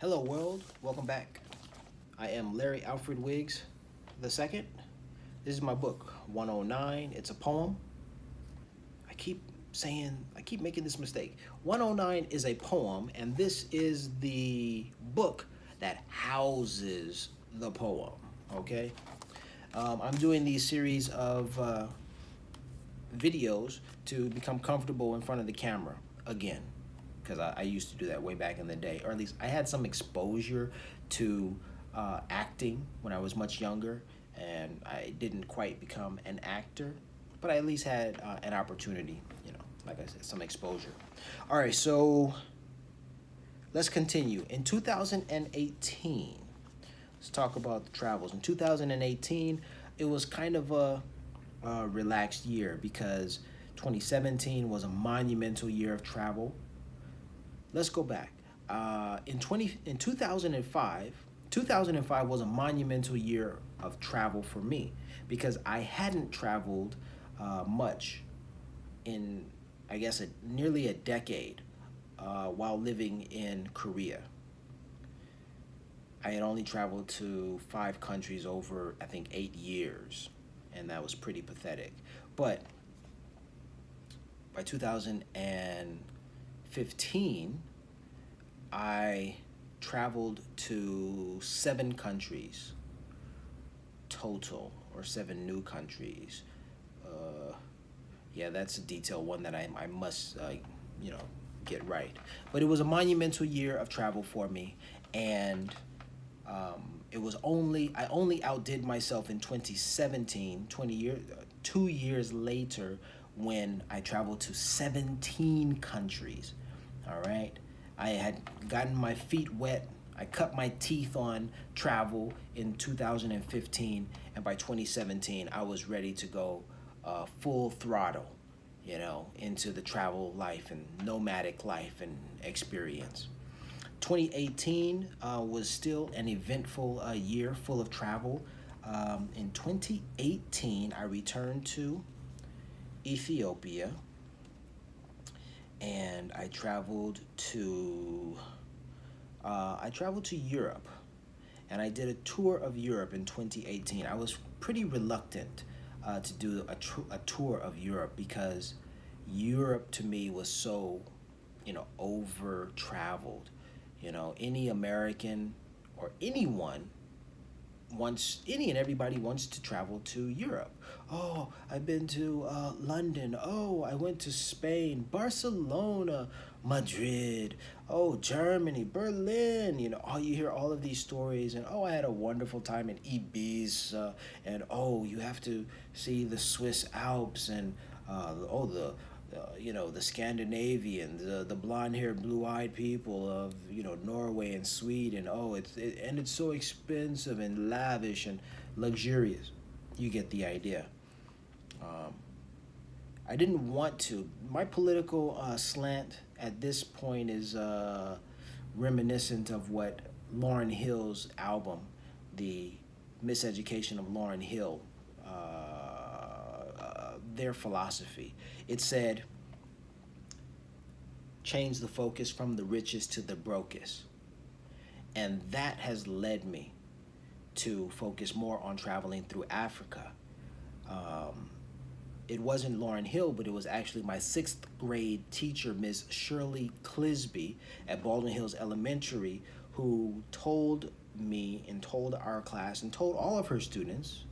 Hello, world. Welcome back. I am Larry Alfred Wiggs II. This is my book, 109. It's a poem. I keep making this mistake. 109 is a poem, and this is the book that houses the poem. Okay? I'm doing these series of videos to become comfortable in front of the camera again, because I used to do that way back in the day, or at least I had some exposure to acting when I was much younger, and I didn't quite become an actor, but I at least had an opportunity, like I said, some exposure. All right, so let's continue. In 2018, let's talk about the travels. In 2018, it was kind of a relaxed year because 2017 was a monumental year of travel. Let's go back. In 2005 was a monumental year of travel for me because I hadn't traveled much in, I guess, nearly a decade while living in Korea. I had only traveled to 5 countries over, I think, 8 years, and that was pretty pathetic. But by 2015, I traveled to 7 countries total, or 7 new countries. Uh, yeah, that's a detailed one that I must, you know, get right. But it was a monumental year of travel for me, and it was I only outdid myself in 2017, 2 years later, when I traveled to 17 countries. All right. I had gotten my feet wet. I cut my teeth on travel in 2015, and by 2017, I was ready to go full throttle, into the travel life and nomadic life and experience. 2018 was still an eventful year full of travel. In 2018, I returned to Ethiopia, and I traveled to Europe, and I did a tour of Europe in 2018. I was pretty reluctant to do a tour of Europe because Europe to me was so, over traveled. Any American or any and everybody wants to travel to Europe. Oh, I've been to London. Oh, I went to Spain, Barcelona, Madrid. Oh, Germany, Berlin. Oh, you hear all of these stories, and oh, I had a wonderful time in Ibiza, and oh, you have to see the Swiss Alps, and the Scandinavian, the blonde-haired, blue-eyed people of Norway and Sweden. Oh, and it's so expensive and lavish and luxurious. You get the idea. Um, I didn't want to. My political slant at this point is reminiscent of what Lauryn Hill's album, The Miseducation of Lauryn Hill, their philosophy. It said, change the focus from the richest to the brokest. And that has led me to focus more on traveling through Africa. Um, it wasn't Lauryn Hill, but it was actually my sixth grade teacher, Miss Shirley Clisby at Baldwin Hills Elementary, who told me and told our class and told all of her students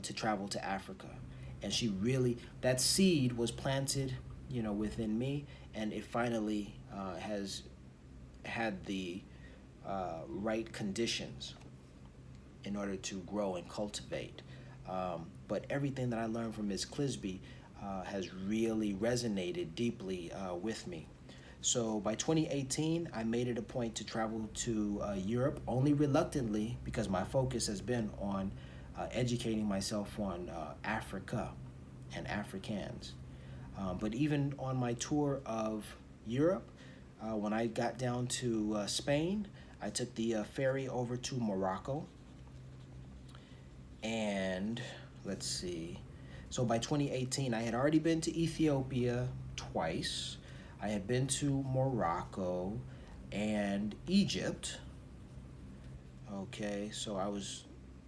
to travel to Africa. And that seed was planted, within me, and it finally has had the right conditions in order to grow and cultivate. But everything that I learned from Ms. Clisby has really resonated deeply with me. So by 2018, I made it a point to travel to Europe, only reluctantly because my focus has been on educating myself on Africa and Africans. But even on my tour of Europe, when I got down to Spain, I took the ferry over to Morocco. And let's see. So by 2018, I had already been to Ethiopia twice. I had been to Morocco and Egypt. Okay, so I was,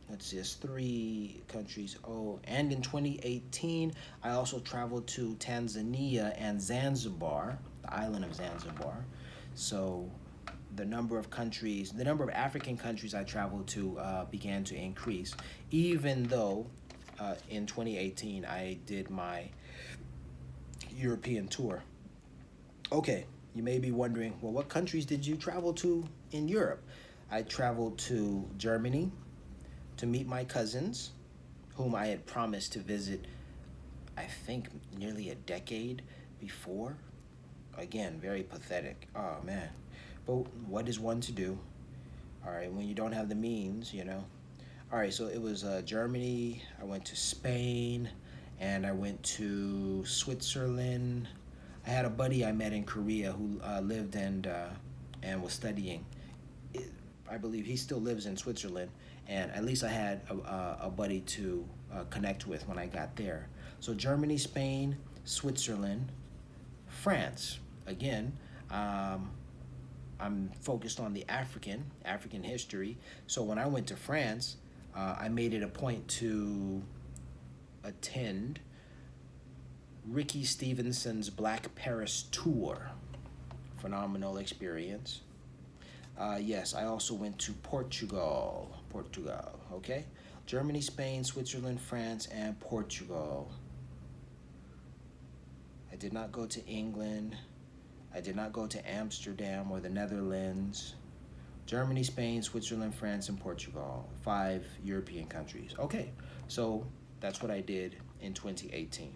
let's see, it's 3 countries. Oh, and in 2018, I also traveled to Tanzania and Zanzibar, the island of Zanzibar. So the number of African countries I traveled to began to increase, even though in 2018 I did my European tour. Okay, you may be wondering, well, what countries did you travel to in Europe? I traveled to Germany to meet my cousins, whom I had promised to visit, I think, nearly a decade before. Again, very pathetic. Oh, man. But what is one to do? All right, when you don't have the means, you know. All right, so it was Germany. I went to Spain, and I went to Switzerland. I had a buddy I met in Korea who lived and was studying. I believe he still lives in Switzerland, and at least I had a buddy to connect with when I got there. So Germany, Spain, Switzerland, France. Again, I'm focused on the African history. So when I went to France, I made it a point to attend Ricky Stevenson's Black Paris tour. Phenomenal experience. Yes, I also went to Portugal. Portugal, okay? Germany, Spain, Switzerland, France, and Portugal. I did not go to England. I did not go to Amsterdam or the Netherlands. Germany, Spain, Switzerland, France, and Portugal. 5 European countries. Okay, so that's what I did in 2018.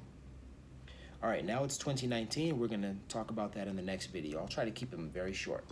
All right, now it's 2019. We're going to talk about that in the next video. I'll try to keep them very short.